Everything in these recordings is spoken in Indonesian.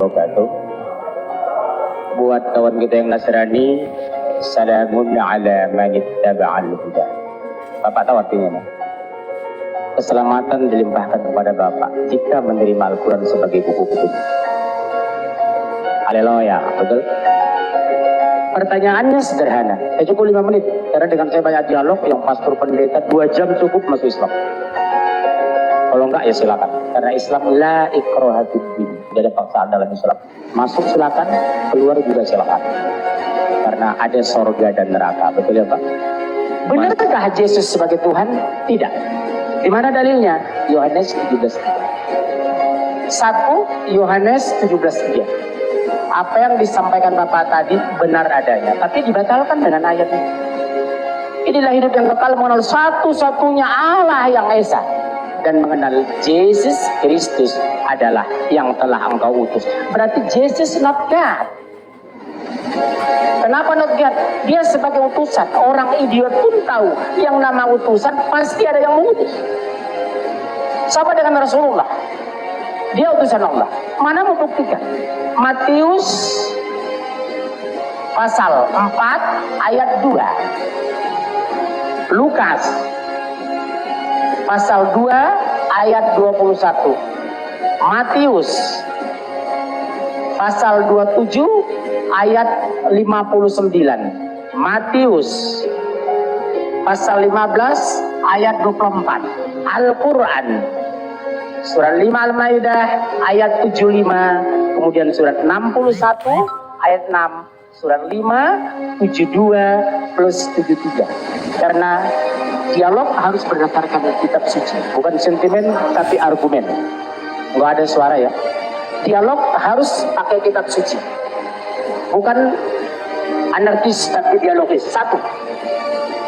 wabarakatuh. Buat kawan kita yang Nasrani, salamun ala man ittaba'al huda. Bapak tahu artinya? Keselamatan dilimpahkan kepada Bapak jika menerima Al-Quran sebagai buku-buku. Haleluya, betul? Pertanyaannya sederhana, cukup 5 menit. Karena dengan saya banyak dialog, yang pastor pendeta 2 jam cukup masuk Islam. Kalau enggak ya silakan. Karena Islam la ikraha fiddin, tidak ada paksaan dalam Islam. Masuk silakan, keluar juga silakan. Karena ada surga dan neraka, betul ya Pak? Benarkah Yesus sebagai Tuhan? Tidak. Di mana dalilnya? Yohanes 17:3. 1 Yohanes 17:3. Apa yang disampaikan Bapak tadi benar adanya, tapi dibatalkan dengan ayat ini. Inilah hidup yang kekal, mengenal satu-satunya Allah yang Esa, dan mengenal Yesus Kristus adalah yang telah engkau utus. Berarti Yesus not God. Kenapa not God? Dia sebagai utusan. Orang idiot pun tahu yang nama utusan pasti ada yang mengutus. Sama dengan Rasulullah. Dia utusan Allah. Mana membuktikan? Matius pasal 4 ayat 2. Lukas pasal 2 ayat 21. Matius pasal 27 ayat 59. Matius pasal 15 ayat 24. Al-Quran surat 5 Al-Maidah ayat 75, kemudian surat 61 ayat 6, surat 5, 72 plus 73. Karena dialog harus berdasarkan kitab suci, bukan sentimen tapi argumen. Nggak ada suara ya. Dialog harus pakai kitab suci, bukan anarkis tapi dialogis. 1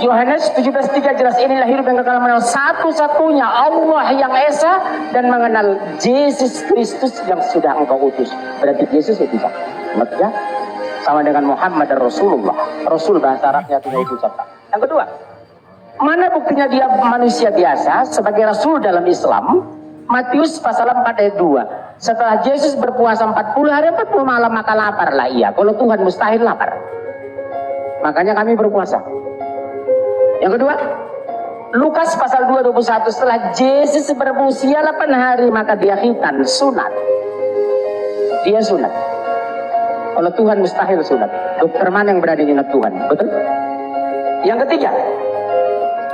Yohanes 17:3 jelas, inilah hidup yang kekal, mengenal satu-satunya Allah yang Esa dan mengenal Yesus Kristus yang sudah engkau utus. Berarti Yesus itu bisa. Ya? Sama dengan Muhammad dan Rasulullah. Rasul bahasa Arabnya itu ucapan. Yang kedua, mana buktinya dia manusia biasa sebagai Rasul dalam Islam? Matius pasal 4 ayat 2. Setelah Yesus berpuasa 40 hari 40 malam, maka lapar lah ia. Kalau Tuhan mustahil lapar. Makanya kami berpuasa. Yang kedua, Lukas pasal 2:21, setelah Yesus berusia 8 hari maka dia khitan, sunat. Dia sunat. Kalau Tuhan mustahil sunat. Dokter mana yang berani nyunat Tuhan? Betul? Yang ketiga,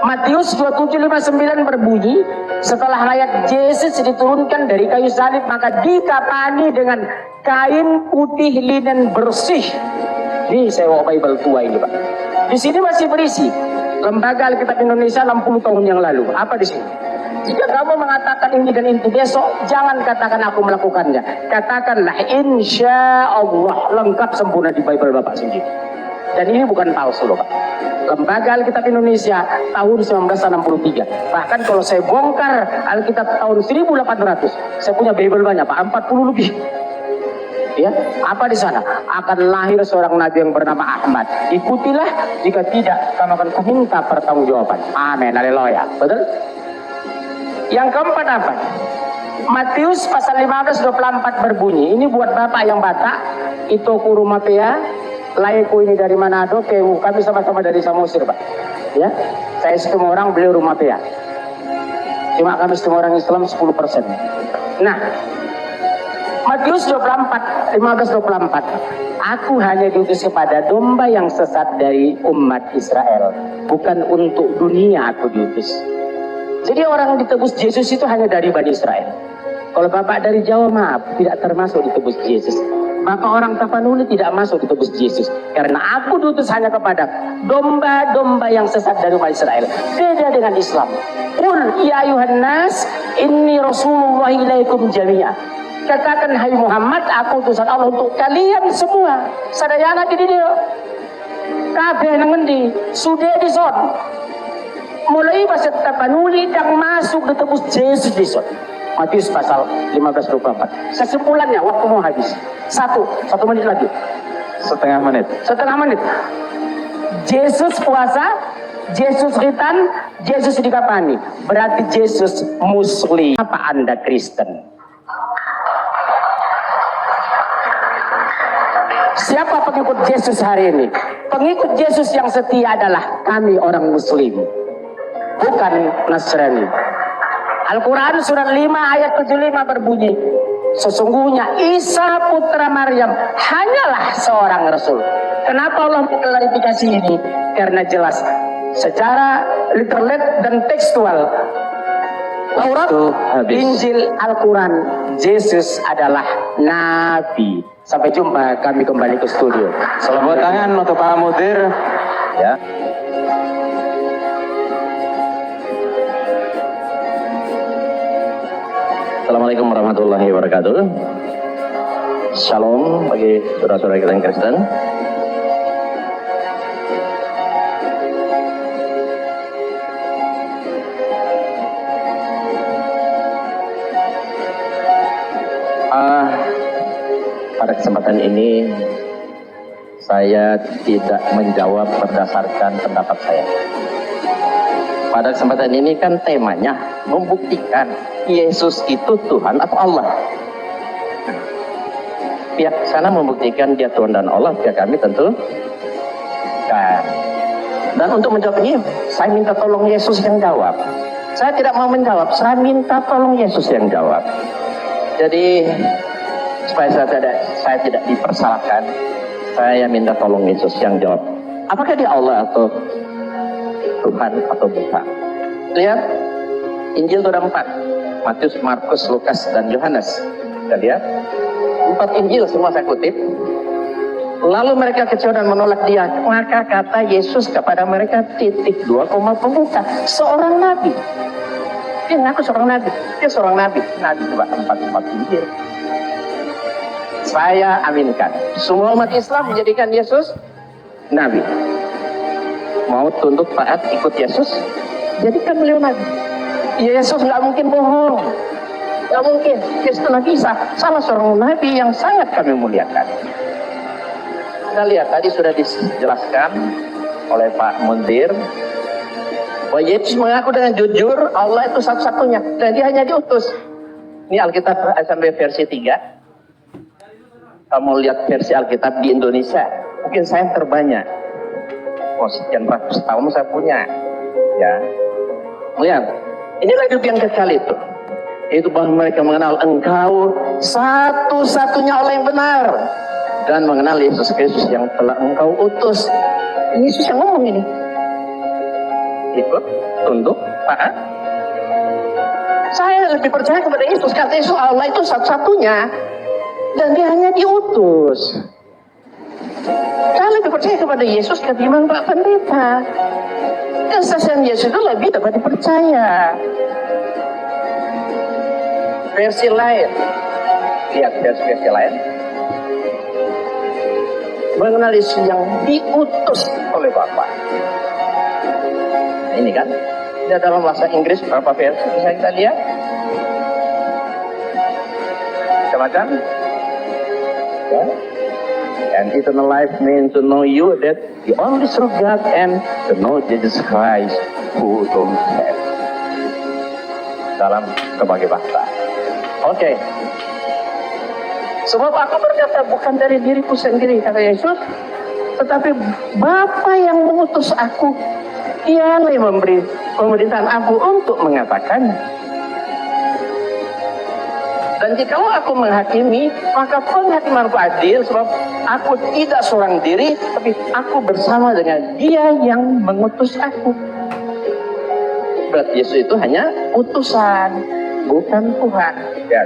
Matius 27:59 berbunyi, setelah mayat Yesus diturunkan dari kayu salib maka dikapani dengan kain putih linen bersih. Ini saya bawa Bible tua ini Pak. Di sini masih berisi Lembaga Alkitab Indonesia 60 tahun yang lalu. Apa di sini? Jika kamu mengatakan ini dan itu besok, jangan katakan aku melakukannya. Katakanlah insya Allah, lengkap sempurna di Bible Bapak sendiri. Dan ini bukan palsu loh Pak. Lembaga Alkitab Indonesia tahun 1963. Bahkan kalau saya bongkar Alkitab tahun 1800, saya punya Bible banyak Pak, 40 lebih. Ya, apa di sana? Akan lahir seorang nabi yang bernama Ahmad. Ikutilah, jika tidak kamu akan kuminta pertanggungjawaban. Amin, haleluya. Betul? Yang keempat apa? Matius pasal 15:24 berbunyi, ini buat Bapak yang Batak, itu kurumapea, laiku ini dari Manado, kewu, kami sama-sama dari Samosir Pak. Ya, saya setengah orang, beliau rumapea. Cuma kami setengah orang Islam 10%. Nah, Matius 15:24. Aku hanya diutus kepada domba yang sesat dari umat Israel, bukan untuk dunia aku diutus. Jadi orang yang ditebus Yesus itu hanya dari Bani Israel. Kalau Bapak dari Jawa, maaf, tidak termasuk ditebus Yesus. Bapak orang Tapanuli tidak masuk ditebus Yesus. Karena aku diutus hanya kepada domba-domba yang sesat dari umat Israel. Beda dengan Islam. Qul ya ayuhan nas, inni rasulullah ilaikum jami'a. Katakan, hai Muhammad, aku utusan Allah untuk kalian semua. Sadayana di dia. Kabeh nangendi, sudah dison. Mulai bahasa Tapanuli yang masuk ditebus Yesus dison. Matius pasal 15:24. Kesimpulannya, waktu mau habis. Satu menit lagi. Setengah menit. Yesus puasa, Yesus khitan, Yesus dikapani. Berarti Yesus Muslim. Apa Anda Kristen? Siapa pengikut Yesus hari ini? Pengikut Yesus yang setia adalah kami orang Muslim, bukan Nasrani. Al-Quran surat 5 ayat 75 berbunyi, sesungguhnya Isa putra Maryam hanyalah seorang rasul. Kenapa Allah mengklarifikasi ini? Karena jelas secara literal dan tekstual, Taurat, Injil, Al-Quran, Yesus adalah Nabi. Sampai jumpa, kami kembali ke studio. Selamat tangan untuk Pak Mudir. Ya. Assalamualaikum warahmatullahi wabarakatuh. Shalom bagi saudara-saudara kita yang Kristen. Pada kesempatan ini saya tidak menjawab berdasarkan pendapat saya. Pada kesempatan ini kan temanya membuktikan Yesus itu Tuhan atau Allah. Pihak sana membuktikan dia Tuhan dan Allah, pihak kami tentu kan. Dan untuk menjawab ini, saya minta tolong Yesus yang jawab. Saya tidak mau menjawab, saya minta tolong Yesus yang jawab. Jadi supaya saya tidak dipersalahkan, saya minta tolong Yesus yang jawab. Apakah dia Allah atau Tuhan atau bukan? Lihat Injil itu ada 4, Matius, Markus, Lukas, dan Yohanes. Kita lihat 4 Injil semua saya kutip. Lalu mereka kecewa dan menolak dia. Maka kata Yesus kepada mereka, titik 2, pembuka, seorang nabi. Dia ngaku seorang nabi. Dia seorang nabi. Nabi coba 4 Injil. Saya aminkan. Semua umat Islam menjadikan Yesus nabi. Mau tunduk taat ikut Yesus, jadikan beliau nabi. Yesus nggak mungkin bohong, nggak mungkin. Yesus Nabi Isa salah seorang nabi yang sangat kami muliakan. Kita lihat tadi sudah dijelaskan oleh Pak Mundir bahwa Yesus mengaku dengan jujur Allah itu satu-satunya dan dia hanya diutus. Ini Alkitab SMP versi 3. Kamu lihat versi Alkitab di Indonesia, mungkin saya yang terbanyak. Sekian ratus tahun saya punya. Ya, lihat, inilah hidup yang kekal itu bahwa mereka mengenal Engkau satu-satunya Allah yang benar dan mengenal Yesus Kristus yang telah Engkau utus. Ini Yesus yang ngomong ini. Ikut, tunduk, taat. Saya lebih percaya kepada Yesus. Kata Yesus, Allah itu satu-satunya dan dia hanya diutus. Saya lebih percaya kepada Yesus ketimbang Pak Pendeta. Kesaksian Yesus itu lebih dapat dipercaya. Versi lain, lihat versi lain, mengenal Yesus yang diutus oleh Bapa. Nah, ini kan, dia dalam bahasa Inggris berapa versi bisa kita lihat? Macam-macam. Ya. And eternal life means to know you, that the only true God, and to know Jesus Christ who don't have. Dalam berbagai bahasa. Oke. Sebab aku berkata bukan dari diriku sendiri, kata Yesus, tetapi Bapa yang mengutus aku, Dialah yang memberi pemerintahan aku untuk mengatakan. Dan jika aku menghakimi, maka penghakimanku adil, sebab aku tidak seorang diri, tapi aku bersama dengan Dia yang mengutus aku. Berarti Yesus itu hanya utusan, bukan Tuhan. Ya.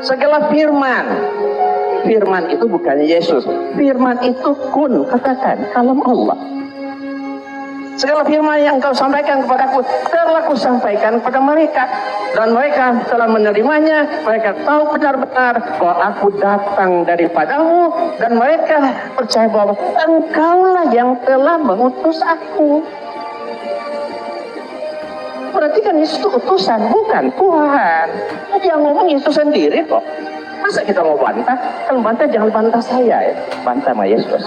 Segala firman itu bukan Yesus. Firman itu kun, katakan, kalam Allah. Segala firman yang kau sampaikan kepadaku telah ku sampaikan kepada mereka, dan mereka telah menerimanya. Mereka tahu benar-benar bahwa aku datang daripadamu, dan mereka percaya bahwa Engkaulah yang telah mengutus aku. Berarti kan Yesus itu utusan, bukan Tuhan. Dia ngomong Yesus sendiri kok. Masa kita mau bantah? Kalau bantah jangan bantah saya ya. Bantah sama Yesus.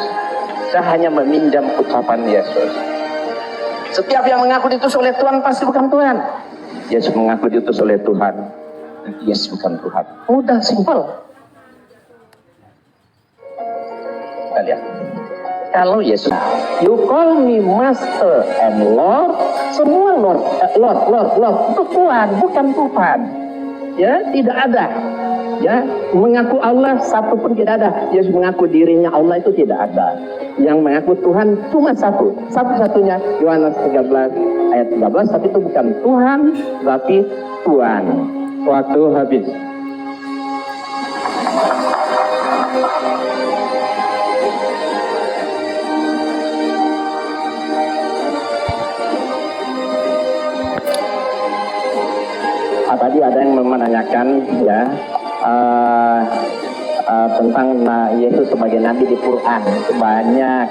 Saya hanya meminjam ucapan Yesus. Setiap yang mengaku diutus oleh Tuhan pasti bukan Tuhan. Yesus mengaku diutus oleh Tuhan. Yesus bukan Tuhan. Mudah, simpel. sekalian. Kalau Yesus, you call me Master and Lord, semua Lord, itu Tuhan, bukan Tuhan. Ya, tidak ada. Ya, mengaku Allah satu pun tidak ada. Yesus mengaku dirinya Allah itu tidak ada. Yang mengaku Tuhan cuma satu, satu-satunya Yohanes 13 ayat 13. Tapi itu bukan Tuhan, tapi Tuhan. Waktu habis. Tadi ada yang menanyakan ya tentang Yesus sebagai nabi di Quran. Banyak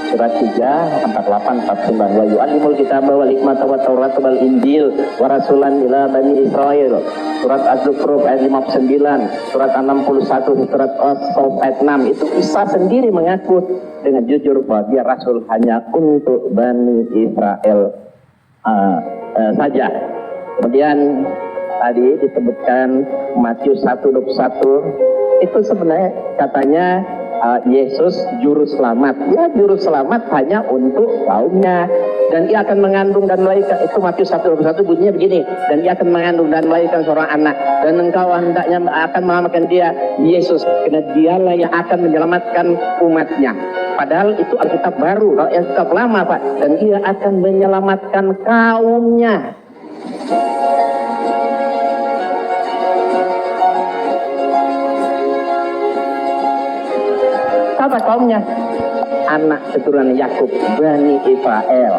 surat 3, 48, 49. Wa yu'allimul kitaba wal hikmata wat taurata wal injil wa rasulan ila bani Israil. Surat Az-Zukhruf ayat 59, surat 61, surat As-Saff ayat 6. Itu Isa sendiri mengaku dengan jujur bahwa dia rasul hanya untuk Bani Israel saja. Kemudian tadi disebutkan Matius 1:21, itu sebenarnya katanya Yesus juru selamat. Ya, juru selamat hanya untuk kaumnya, dan ia akan mengandung dan melahirkan. Itu Matius 1:21 bunyinya begini, dan ia akan mengandung dan melahirkan seorang anak, dan engkau hendaknya akan menamakan dia Yesus, karena dialah yang akan menyelamatkan umatnya. Padahal itu Alkitab baru, kalau Alkitab lama Pak, dan ia akan menyelamatkan kaumnya. Apa kaumnya? Anak keturunan Yakub, Bani Israel.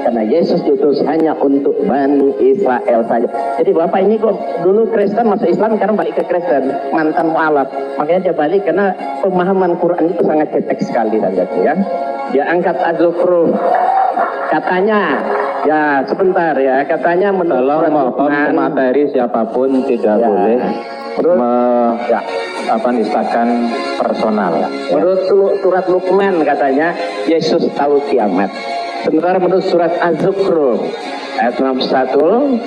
Karena Yesus diutus hanya untuk Bani Israel saja. Jadi Bapak ini kok dulu Kristen masuk Islam, sekarang balik ke Kristen, mantan mualaf. Makanya dia balik karena pemahaman Quran itu sangat cetek sekali dan ya. Dia angkat Az-Zukhruf. Katanya, ya sebentar ya, katanya menurut materi siapapun tidak boleh nistakan personal. Menurut surat Luqman katanya Yesus tahu kiamat. Sementara menurut surat Az-Zukhruf ayat 61,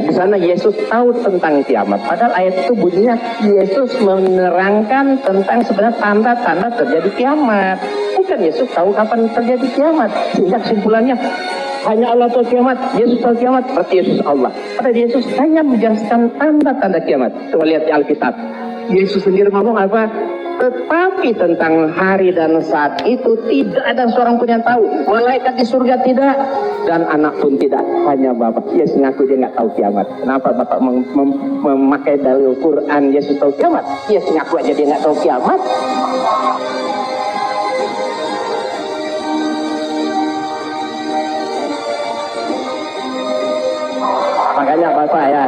di sana Yesus tahu tentang kiamat. Padahal ayat itu bunyinya Yesus menerangkan tentang sebenarnya tanda-tanda terjadi kiamat. Bukan Yesus tahu kapan terjadi kiamat. Sehingga kesimpulannya hanya Allah tahu kiamat, Yesus tahu kiamat, berarti Yesus Allah. Padahal Yesus hanya menjelaskan tanda-tanda kiamat. Coba lihat di Alkitab. Yesus sendiri ngomong apa? Tetapi tentang hari dan saat itu tidak ada seorang pun yang tahu. Malaikat di surga tidak, dan anak pun tidak, hanya Bapa. Yesus ngaku dia nggak tahu kiamat. Kenapa Bapak memakai dalil Quran Yesus tahu kiamat? Yesus ngaku aja dia nggak tahu kiamat. Makanya Bapak ya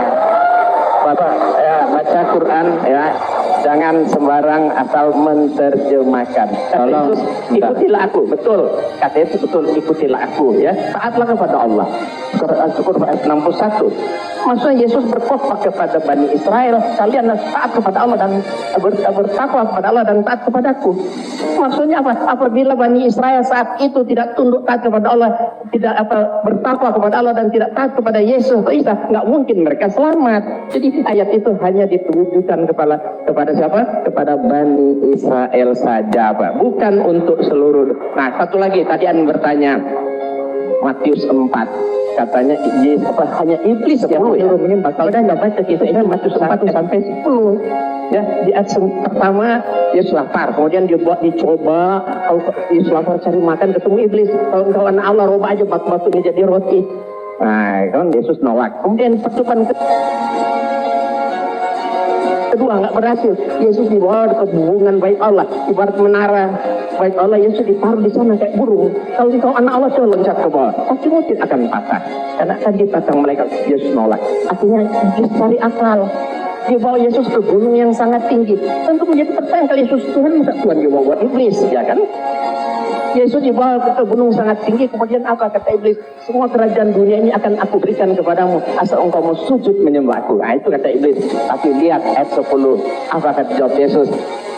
baca Quran ya, jangan sembarang asal menerjemahkan. Kata Yesus, ikutilah aku, betul. Kata Yesus betul, ikutilah aku ya. Taatlah kepada Allah. Al-Qur'an ayat 61. Maksudnya Yesus berkhotbah kepada Bani Israel, kalian taat kepada Allah dan bertakwa kepada Allah dan taat kepadaku. Maksudnya apa? Apabila Bani Israel saat itu tidak tunduk taat kepada Allah, tidak bertakwa kepada Allah dan tidak taat kepada Yesus atau Isa, nggak mungkin mereka selamat. Jadi ayat itu hanya ditujukan kepada siapa? Kepada Bani Israel saja, Pak. Bukan untuk seluruh. Nah, satu lagi tadi Anda bertanya, Matius 4. Katanya hanya iblis yang menyuruh menyembah. Kalau dah nggak baca kisahnya Matius 1 sampai 10. Ya, di ayat pertama Yesus lapar, kemudian dia buat dicoba. Kalau Yesus lapar cari makan, ketemu iblis. Kalau engkau anak Allah, roba aja batu ini jadi roti. Nah, kan Yesus nolak. Kemudian percobaan kedua nggak berhasil. Yesus dibawa ke hubungan bait Allah, ibarat menara bait Allah. Yesus ditaruh di sana kayak burung. Kalau engkau anak Allah, coba loncat ke bawah, pasti mungkin akan patah. Karena tadi patang malaikat, Yesus nolak. Akhirnya Yesus cari akal. Dia bawa Yesus ke gunung yang sangat tinggi. Tentu menjadi pertanyaan, kalau Yesus Tuhan, masa Tuhan dibawa buat iblis, ya kan? Yesus dibawa ke gunung sangat tinggi, kemudian apa kata iblis? Semua kerajaan dunia ini akan aku berikan kepadamu, asal engkau mau sujud menyembahku. Nah, itu kata iblis. Tapi lihat ayat 10, apa kata jawab Yesus?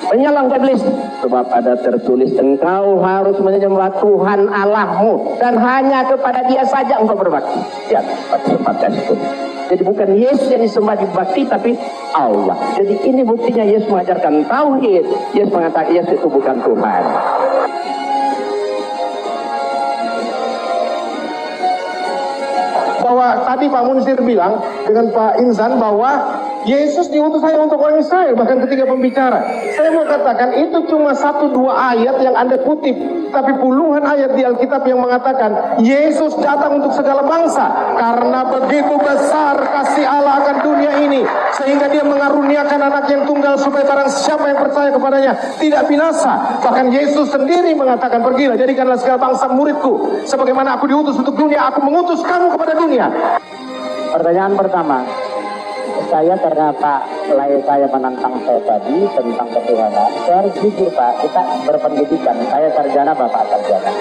Penyalang iblis, sebab ada tertulis, engkau harus menyembah Tuhan Allahmu dan hanya kepada Dia saja engkau berbakti. Lihat, 14 itu. Jadi bukan Yesus yang disembah dibakti, tapi Allah. Jadi ini buktinya Yesus mengajarkan tauhid. Yesus mengatakan Yesus itu bukan Tuhan. Bahwa tadi Pak Munsir bilang dengan Pak Insan bahwa Yesus diutus hanya untuk orang Israel, bahkan ketika pembicara. Saya mau katakan itu cuma 1-2 ayat yang Anda kutip, tapi puluhan ayat di Alkitab yang mengatakan Yesus datang untuk segala bangsa, karena begitu besar kasih Allah akan dunia ini, sehingga dia mengaruniakan anak yang tunggal supaya barang siapa yang percaya kepadanya tidak binasa. Bahkan Yesus sendiri mengatakan, pergilah jadikanlah segala bangsa muridku, sebagaimana aku diutus untuk dunia, aku mengutus kamu kepada dunia. Pertanyaan pertama, karena Pak saya menantang saya tadi tentang ketuhanan, saya harus jujur Pak, kita berpendidikan, saya sarjana, Bapak sarjana.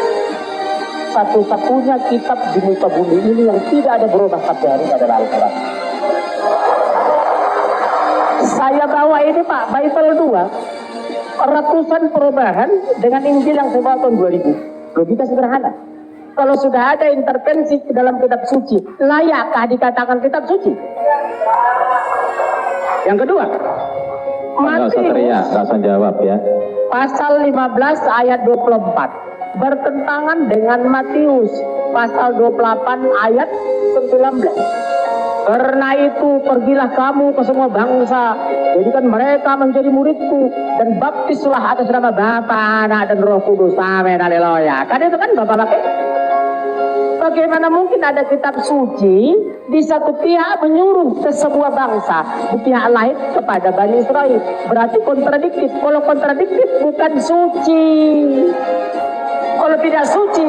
Satu-satunya kitab di muka bumi ini yang tidak ada berubah setiap hari adalah Al-Quran. Saya bawa ini Pak, Bible 2, ratusan perubahan dengan Injil yang saya bawa tahun 2000. Logika sederhana. Kalau sudah ada intervensi ke dalam kitab suci, layakkah dikatakan kitab suci? Yang kedua, Matius langsung jawab ya. pasal 15 ayat 24 bertentangan dengan Matius pasal 28 ayat 19. Karena itu pergilah kamu ke semua bangsa, jadikan mereka menjadi muridku, dan baptislah atas nama Bapa, Anak, dan Roh Kudus. Amin, haleluya. Kan itu kan Bapak pakai. Bagaimana mungkin ada kitab suci di satu pihak menyuruh ke sebuah bangsa, di pihak lain kepada Bani Israel? Berarti kontradiktif. Kalau kontradiktif bukan suci. Kalau tidak suci,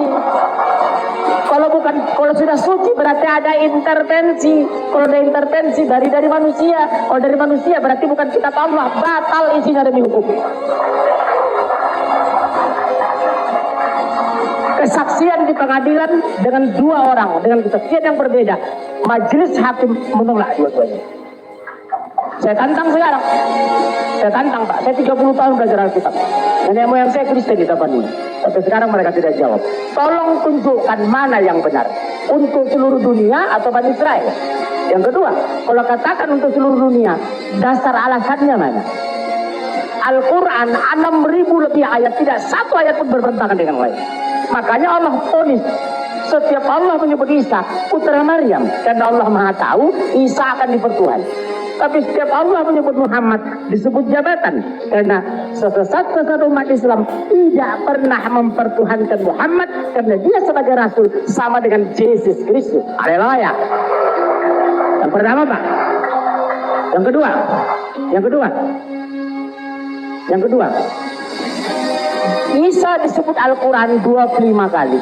kalau sudah suci berarti ada intervensi. Kalau ada intervensi dari manusia, kalau dari manusia berarti bukan kitab Allah, batal isinya demi hukum. Kesaksian di pengadilan dengan 2 orang dengan kesaksian yang berbeda, majelis hakim menolak dua-duanya. Saya tantang sekarang, saya tantang Pak, saya 30 tahun belajar Alkitab, nenek moyang saya Kristen di tempat ini, sampai sekarang mereka tidak jawab. Tolong tunjukkan mana yang benar, untuk seluruh dunia atau Bani Israel. Yang kedua, kalau katakan untuk seluruh dunia, dasar alasannya mana? Al-Quran 6.000 lebih ayat, tidak satu ayat pun bertentangan dengan lain. Makanya Allah ponis setiap Allah menyebut Isa putra Maryam, karena Allah Maha tahu Isa akan dipertuhan. Tapi setiap Allah menyebut Muhammad disebut jabatan, karena sesat-sesat umat Islam tidak pernah mempertuhankan Muhammad, karena dia sebagai Rasul sama dengan Yesus Kristus. Haleluya. Yang pertama Pak. Yang kedua, Isa disebut Al-Quran 25 kali.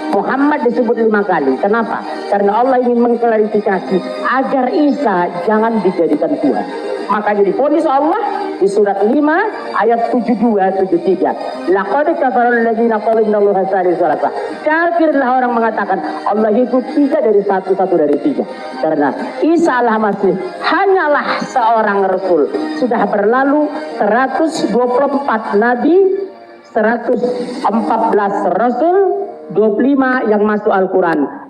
Muhammad disebut 5 kali. Kenapa? Karena Allah ingin mengklarifikasi agar Isa jangan dijadikan Tuhan. Makanya divonis Allah di surat 5 ayat 72-73. Laqad kafara alladziina qalu innallaha salisu salasa. Kafirlah orang mengatakan Allah itu 3 dari 1 dari 3. Karena Isa al-Masih hanyalah seorang rasul. Sudah berlalu 124 nabi, 114 rasul, 25 yang masuk Al-Quran.